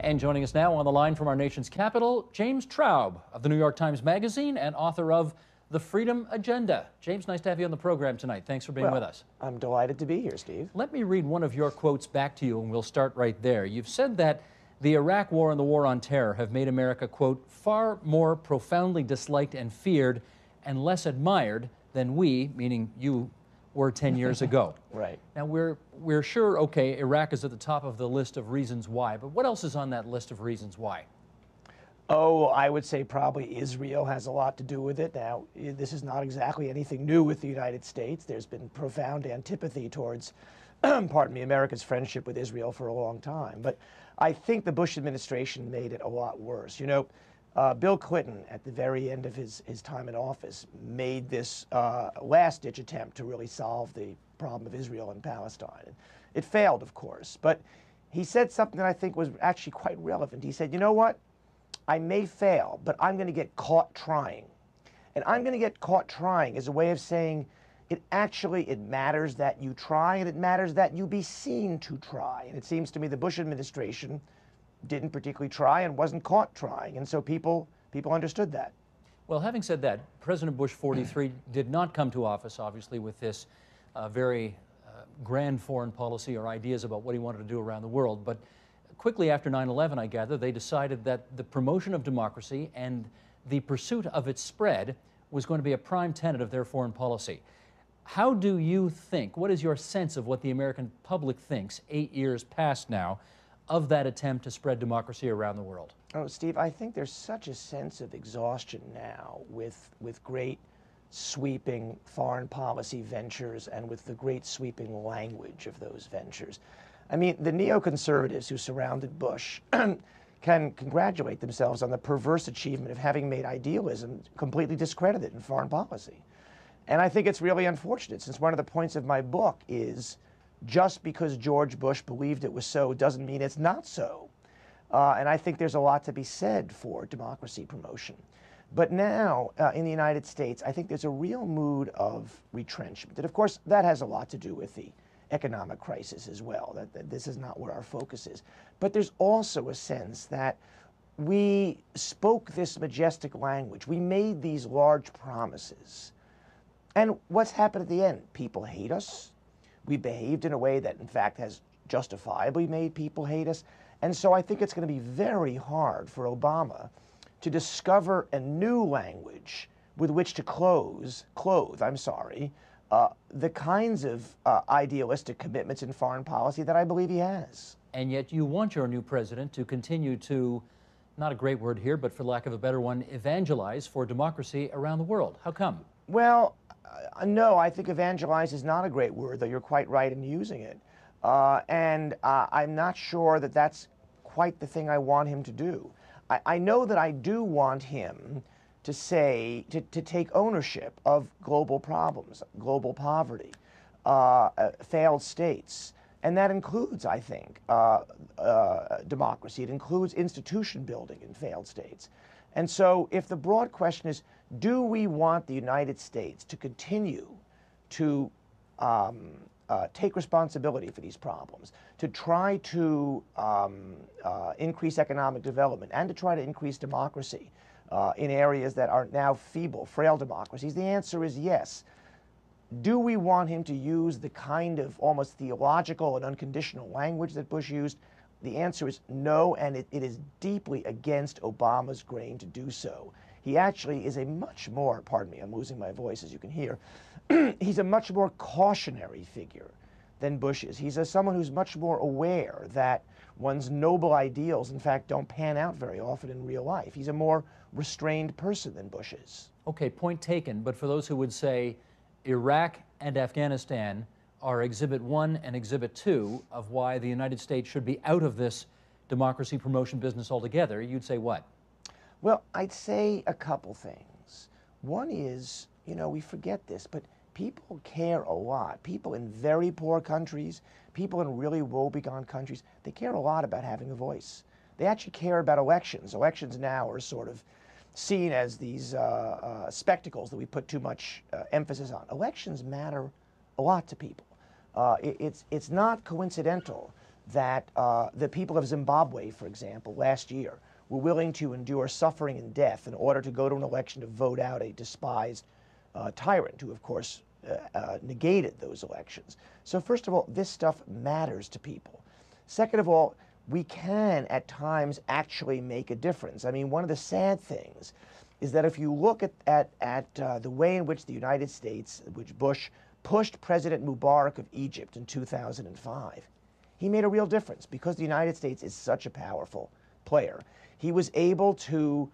And joining us now on the line from our nation's capital, James Traub of the New York Times Magazine and author of The Freedom Agenda. James, nice to have you on the program tonight. Thanks for being with us. I'm delighted to be here, Steve. Let me read one of your quotes back to you, and we'll start right there. You've said that the Iraq War and the War on Terror have made America, quote, far more profoundly disliked and feared and less admired than we, meaning you, were 10 years ago. Right. Now, we're sure, okay, Iraq is at the top of the list of reasons why, but what else is on that list of reasons why? Oh, I would say probably Israel has a lot to do with it. Now, this is not exactly anything new with the United States. There's been profound antipathy towards, pardon me, America's friendship with Israel for a long time. But I think the Bush administration made it a lot worse. You know, Bill Clinton, at the very end of his time in office, made this last-ditch attempt to really solve the problem of Israel and Palestine. It failed, of course, but he said something that I think was actually quite relevant. He said, you know what? I may fail, but I'm going to get caught trying. And I'm going to get caught trying is a way of saying it matters that you try, and it matters that you be seen to try. And it seems to me the Bush administration didn't particularly try and wasn't caught trying, and so people understood that. Well, having said that, President Bush 43 did not come to office, obviously, with this very grand foreign policy or ideas about what he wanted to do around the world. But quickly after 9/11, I gather, they decided that the promotion of democracy and the pursuit of its spread was going to be a prime tenet of their foreign policy. How do you think, what is your sense of what the American public thinks, 8 years past now, of that attempt to spread democracy around the world? Oh, Steve, I think there's such a sense of exhaustion now with great sweeping foreign policy ventures and with the great sweeping language of those ventures. I mean, the neoconservatives who surrounded Bush can congratulate themselves on the perverse achievement of having made idealism completely discredited in foreign policy. And I think it's really unfortunate, since one of the points of my book is just because George Bush believed it was so doesn't mean it's not so. And I think there's a lot to be said for democracy promotion. But now, in the United States, I think there's a real mood of retrenchment. And of course, that has a lot to do with the economic crisis as well, that this is not where our focus is. But there's also a sense that we spoke this majestic language. We made these large promises. And what's happened at the end? People hate us. We behaved in a way that, in fact, has justifiably made people hate us. And so I think it's going to be very hard for Obama to discover a new language with which to clothe the kinds of idealistic commitments in foreign policy that I believe he has. And yet you want your new president to continue to, not a great word here, but for lack of a better one, evangelize for democracy around the world. How come? Well, no, I think evangelize is not a great word, though you're quite right in using it. And I'm not sure that that's quite the thing I want him to do. I know that I do want him to to take ownership of global problems, global poverty, failed states. And that includes, I think, democracy. It includes institution building in failed states. And so if the broad question is, do we want the United States to continue to take responsibility for these problems, to try to increase economic development, and to try to increase democracy in areas that are now feeble, frail democracies? The answer is yes. Do we want him to use the kind of almost theological and unconditional language that Bush used? The answer is no, and it is deeply against Obama's grain to do so. He actually is a much more, pardon me, I'm losing my voice as you can hear, he's a much more cautionary figure than Bush is. He's someone who's much more aware that one's noble ideals, in fact, don't pan out very often in real life. He's a more restrained person than Bush is. Okay, point taken, but for those who would say Iraq and Afghanistan are Exhibit 1 and Exhibit 2 of why the United States should be out of this democracy promotion business altogether, you'd say what? Well, I'd say a couple things. One is, you know, we forget this, but people care a lot. People in very poor countries, people in really woebegone countries, they care a lot about having a voice. They actually care about elections. Elections now are sort of seen as these spectacles that we put too much emphasis on. Elections matter a lot to people. It's not coincidental that the people of Zimbabwe, for example, last year, were willing to endure suffering and death in order to go to an election to vote out a despised tyrant who, of course, negated those elections. So first of all, this stuff matters to people. Second of all, we can at times actually make a difference. I mean, one of the sad things is that if you look at the way in which the United States, which Bush pushed President Mubarak of Egypt in 2005, he made a real difference because the United States is such a powerful player. He was able to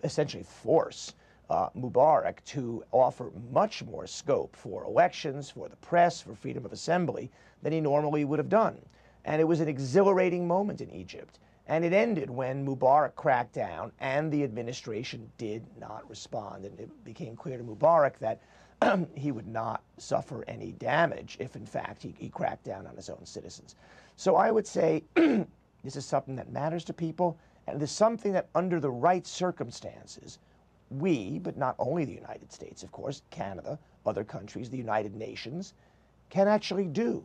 essentially force Mubarak to offer much more scope for elections, for the press, for freedom of assembly than he normally would have done. And it was an exhilarating moment in Egypt. And it ended when Mubarak cracked down and the administration did not respond. And it became clear to Mubarak that he would not suffer any damage if, in fact, he cracked down on his own citizens. So I would say this is something that matters to people, and it is something that, under the right circumstances, we, but not only the United States, of course, Canada, other countries, the United Nations, can actually do.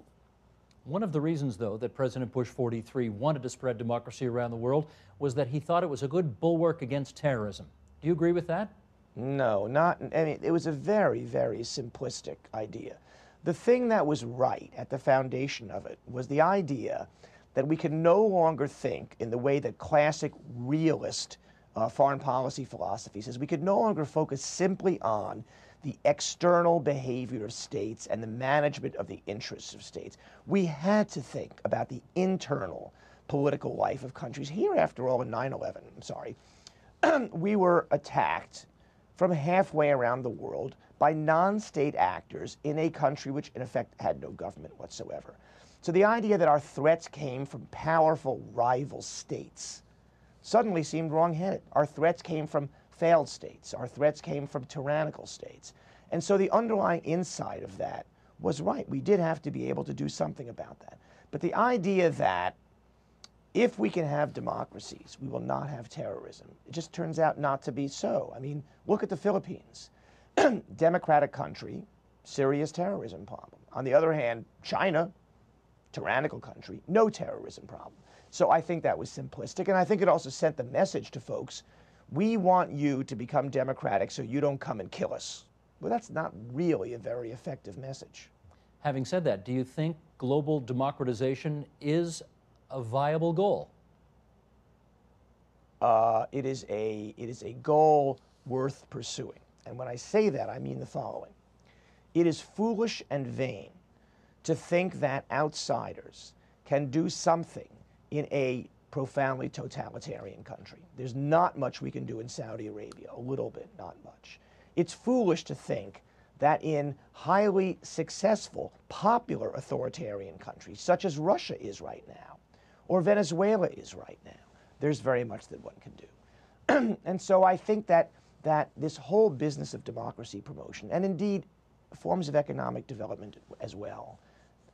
One of the reasons, though, that President Bush 43 wanted to spread democracy around the world was that he thought it was a good bulwark against terrorism. Do you agree with that? No, not, I mean, it was a very, very simplistic idea. The thing that was right at the foundation of it was the idea that we can no longer think in the way that classic realist foreign policy philosophy says. We could no longer focus simply on the external behavior of states and the management of the interests of states. We had to think about the internal political life of countries. Here, after all, in 9/11, I'm sorry, we were attacked from halfway around the world by non-state actors in a country which, in effect, had no government whatsoever. So the idea that our threats came from powerful rival states suddenly seemed wrong-headed. Our threats came from failed states. Our threats came from tyrannical states. And so the underlying insight of that was right. We did have to be able to do something about that. But the idea that if we can have democracies, we will not have terrorism, it just turns out not to be so. I mean, look at the Philippines. Democratic country, serious terrorism problem. On the other hand, China, tyrannical country, no terrorism problem. So I think that was simplistic, and I think it also sent the message to folks, we want you to become democratic so you don't come and kill us. Well, that's not really a very effective message. Having said that, do you think global democratization is a viable goal? It is a goal worth pursuing. And when I say that, I mean the following. It is foolish and vain to think that outsiders can do something in a profoundly totalitarian country. There's not much we can do in Saudi Arabia, a little bit, not much. It's foolish to think that in highly successful, popular authoritarian countries, such as Russia is right now, or Venezuela is right now, there's very much that one can do. And so I think that this whole business of democracy promotion, and indeed forms of economic development as well,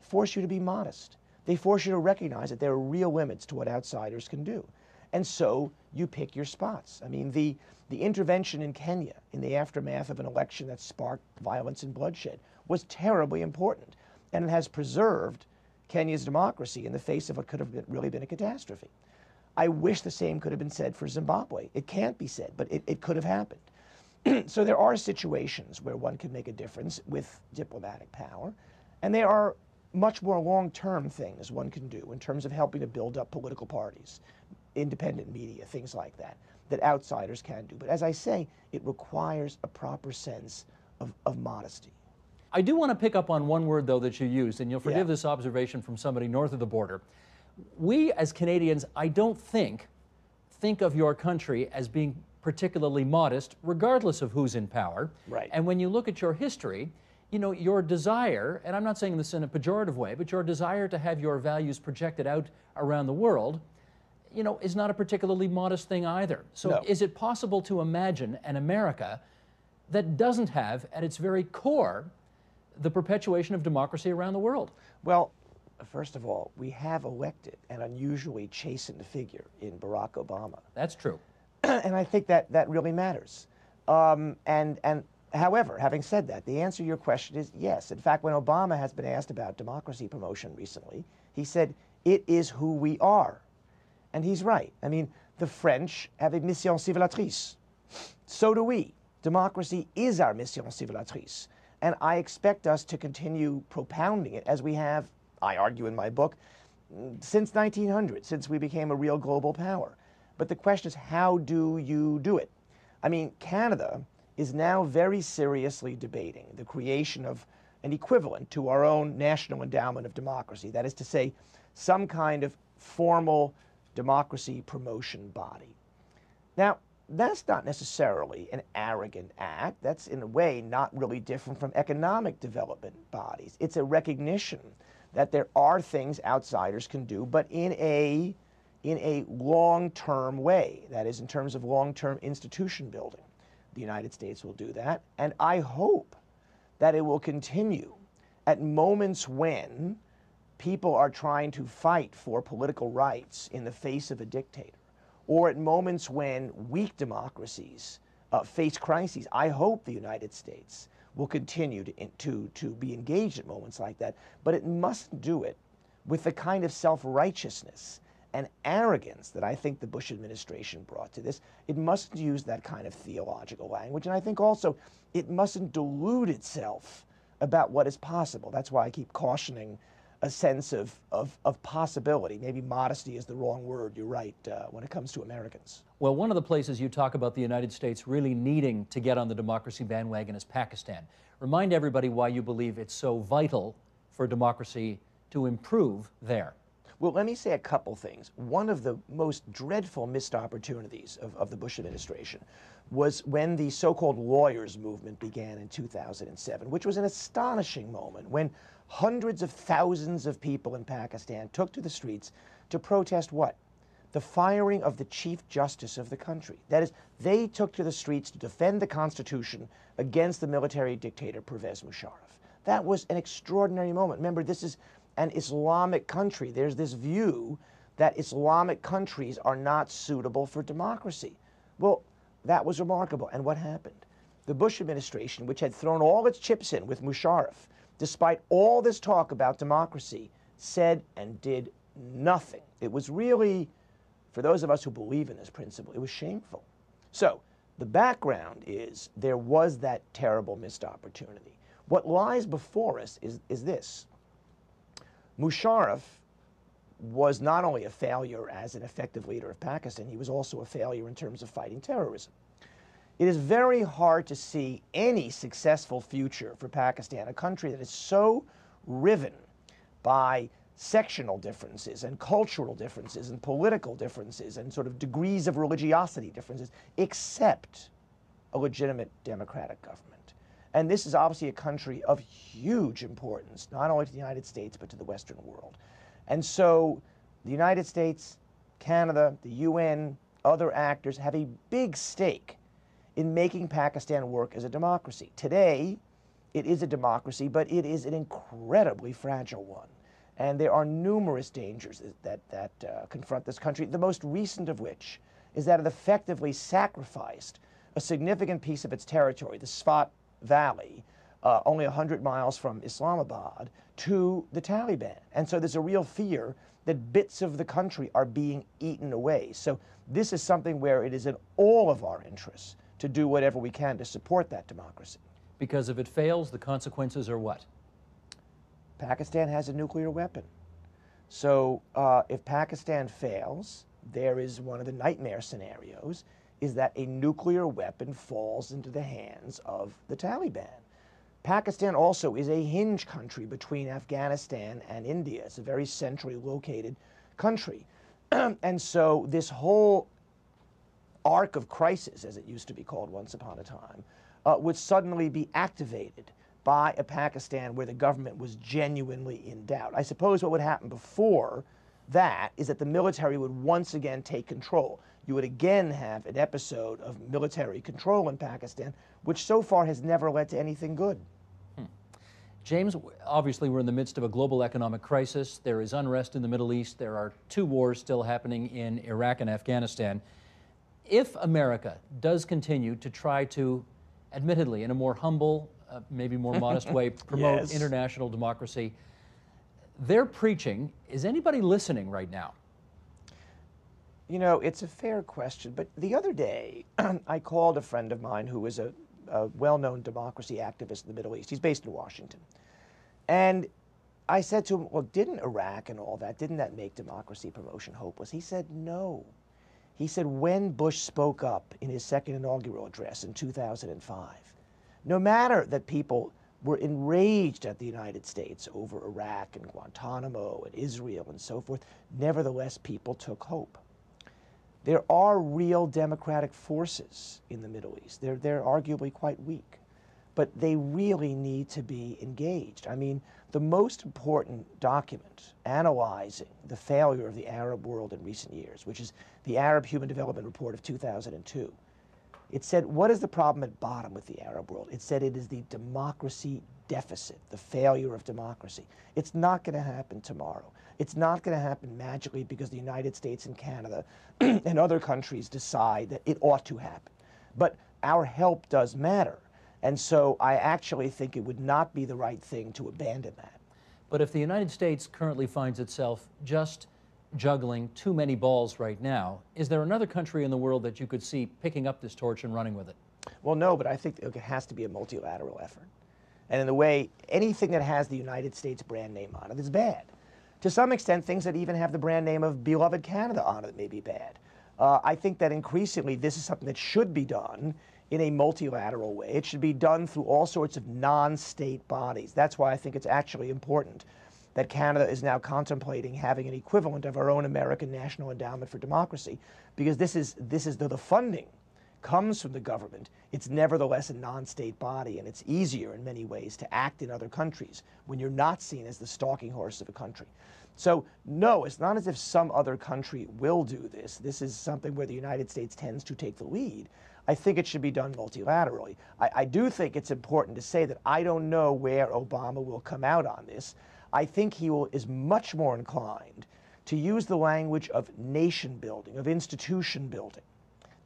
force you to be modest. They force you to recognize that there are real limits to what outsiders can do. And so you pick your spots. I mean, the intervention in Kenya in the aftermath of an election that sparked violence and bloodshed was terribly important. And it has preserved Kenya's democracy in the face of what could have really been a catastrophe. I wish the same could have been said for Zimbabwe. It can't be said, but it could have happened. So there are situations where one can make a difference with diplomatic power, and there are much more long-term things one can do in terms of helping to build up political parties, independent media, things like that, that outsiders can do. But as I say, it requires a proper sense of modesty. I do want to pick up on one word, though, that you used, and you'll forgive this observation from somebody north of the border. We, as Canadians, I don't think of your country as being particularly modest, regardless of who's in power. Right. And when you look at your history, you know, your desire, and I'm not saying this in a pejorative way, but your desire to have your values projected out around the world, you know, is not a particularly modest thing either. So No. Is it possible to imagine an America that doesn't have, at its very core, the perpetuation of democracy around the world? Well, first of all, we have elected an unusually chastened figure in Barack Obama. That's true. And I think that really matters. However, having said that, the answer to your question is yes. In fact, when Obama has been asked about democracy promotion recently, he said, It is who we are. And he's right. I mean, the French have a mission civilisatrice. So do we. Democracy is our mission civilisatrice. And I expect us to continue propounding it as we have, I argue in my book, since 1900, since we became a real global power. But the question is, how do you do it? I mean, Canada is now very seriously debating the creation of an equivalent to our own National Endowment of Democracy. That is to say, some kind of formal democracy promotion body. Now, that's not necessarily an arrogant act. That's, in a way, not really different from economic development bodies. It's a recognition that there are things outsiders can do, but in a long-term way. That is, in terms of long-term institution building. The United States will do that, and I hope that it will continue at moments when people are trying to fight for political rights in the face of a dictator, or at moments when weak democracies face crises. I hope the United States will continue to be engaged at moments like that, but it mustn't do it with the kind of self-righteousness and arrogance that I think the Bush administration brought to this. It mustn't use that kind of theological language, and I think also it mustn't delude itself about what is possible. That's why I keep cautioning a sense of possibility. Maybe modesty is the wrong word, you're right, when it comes to Americans. Well, one of the places you talk about the United States really needing to get on the democracy bandwagon is Pakistan. Remind everybody why you believe it's so vital for democracy to improve there. Well, let me say a couple things. One of the most dreadful missed opportunities of the Bush administration was when the so-called lawyers' movement began in 2007, which was an astonishing moment when hundreds of thousands of people in Pakistan took to the streets to protest what? The firing of the Chief Justice of the country. That is, they took to the streets to defend the Constitution against the military dictator Pervez Musharraf. That was an extraordinary moment. Remember, this is an Islamic country. There's this view that Islamic countries are not suitable for democracy. Well, that was remarkable. And what happened? The Bush administration, which had thrown all its chips in with Musharraf, despite all this talk about democracy, said and did nothing. It was really, for those of us who believe in this principle, it was shameful. So the background is there was that terrible missed opportunity. What lies before us is this. Musharraf was not only a failure as an effective leader of Pakistan, he was also a failure in terms of fighting terrorism. It is very hard to see any successful future for Pakistan, a country that is so riven by sectional differences and cultural differences and political differences and sort of degrees of religiosity differences, except a legitimate democratic government. And this is obviously a country of huge importance, not only to the United States, but to the Western world. And so the United States, Canada, the UN, other actors have a big stake in making Pakistan work as a democracy. Today, it is a democracy, but it is an incredibly fragile one. And there are numerous dangers that confront this country, the most recent of which is that it effectively sacrificed a significant piece of its territory, the Swat Valley, only 100 miles from Islamabad, to the Taliban. And so there's a real fear that bits of the country are being eaten away. So this is something where it is in all of our interests to do whatever we can to support that democracy. Because if it fails, the consequences are what? Pakistan has a nuclear weapon. So if Pakistan fails, there is one of the nightmare scenarios is that a nuclear weapon falls into the hands of the Taliban. Pakistan also is a hinge country between Afghanistan and India. It's a very centrally located country. And so this whole arc of crisis, as it used to be called once upon a time, would suddenly be activated by a Pakistan where the government was genuinely in doubt. I suppose what would happen before that is that the military would once again take control. You would again have an episode of military control in Pakistan, which so far has never led to anything good. James, obviously we're in the midst of a global economic crisis. There is unrest in the Middle East. There are two wars still happening in Iraq and Afghanistan. If America does continue to try to, admittedly, in a more humble, maybe more modest way, promote Yes. international democracy, they're preaching. Is anybody listening right now? You know, it's a fair question, but the other day I called a friend of mine who is a well-known democracy activist in the Middle East. He's based in Washington. And I said to him, well, didn't Iraq and all that, didn't that make democracy promotion hopeless? He said, no. He said, when Bush spoke up in his second inaugural address in 2005, no matter that people were enraged at the United States over Iraq and Guantanamo and Israel and so forth, nevertheless, people took hope. There are real democratic forces in the Middle East. They're arguably quite weak, but they really need to be engaged. I mean, the most important document analyzing the failure of the Arab world in recent years, which is the Arab Human Development Report of 2002, it said, what is the problem at bottom with the Arab world? It said it is the democracy deficit, the failure of democracy. It's not going to happen tomorrow. It's not going to happen magically because the United States and Canada and other countries decide that it ought to happen. But our help does matter. And so I actually think it would not be the right thing to abandon that. But if the United States currently finds itself just juggling too many balls right now, is there another country in the world that you could see picking up this torch and running with it? Well, no, but I think it has to be a multilateral effort. And in the way, anything that has the United States brand name on it is bad. To some extent, things that even have the brand name of beloved Canada on it may be bad. I think that increasingly this is something that should be done in a multilateral way. It should be done through all sorts of non-state bodies. That's why I think it's actually important that Canada is now contemplating having an equivalent of our own American National Endowment for Democracy, because this is the funding comes from the government. It's nevertheless a non-state body, and it's easier in many ways to act in other countries when you're not seen as the stalking horse of a country. So no, it's not as if some other country will do this. This is something where the United States tends to take the lead. I think it should be done multilaterally. I do think it's important to say that I don't know where Obama will come out on this. I think he is much more inclined to use the language of nation building, of institution building,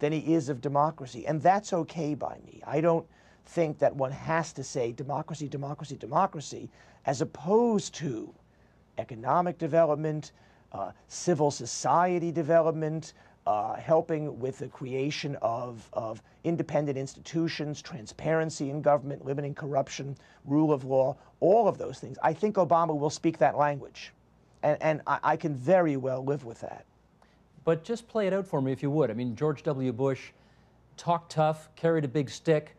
than he is of democracy. And that's okay by me. I don't think that one has to say democracy, democracy, democracy, as opposed to economic development, civil society development, helping with the creation of independent institutions, transparency in government, limiting corruption, rule of law, all of those things. I think Obama will speak that language. And I can very well live with that. But just play it out for me if you would. I mean, George W. Bush talked tough, carried a big stick.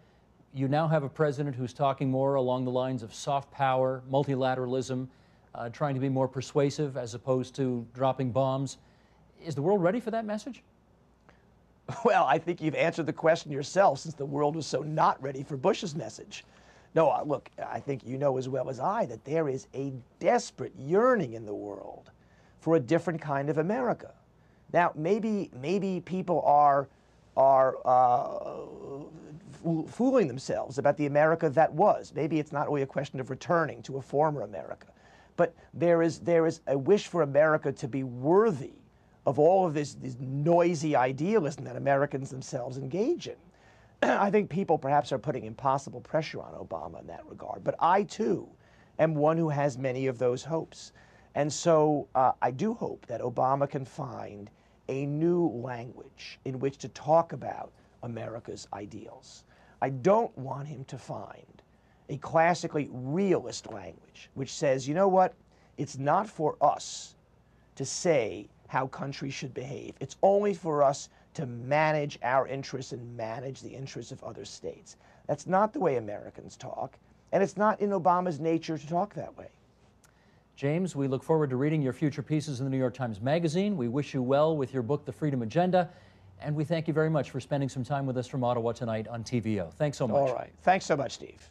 You now have a president who's talking more along the lines of soft power, multilateralism, trying to be more persuasive as opposed to dropping bombs. Is the world ready for that message? Well, I think you've answered the question yourself, since the world was so not ready for Bush's message. No, look, I think you know as well as I that there is a desperate yearning in the world for a different kind of America. Now, maybe people are fooling themselves about the America that was. Maybe it's not really a question of returning to a former America. But there is a wish for America to be worthy of all of this noisy idealism that Americans themselves engage in. I think people perhaps are putting impossible pressure on Obama in that regard. But I, too, am one who has many of those hopes. And so I do hope that Obama can find a new language in which to talk about America's ideals. I don't want him to find a classically realist language which says, you know what, it's not for us to say how countries should behave. It's only for us to manage our interests and manage the interests of other states. That's not the way Americans talk, and it's not in Obama's nature to talk that way. James, we look forward to reading your future pieces in the New York Times Magazine. We wish you well with your book, The Freedom Agenda, and we thank you very much for spending some time with us from Ottawa tonight on TVO. Thanks so much. All right. Thanks so much, Steve.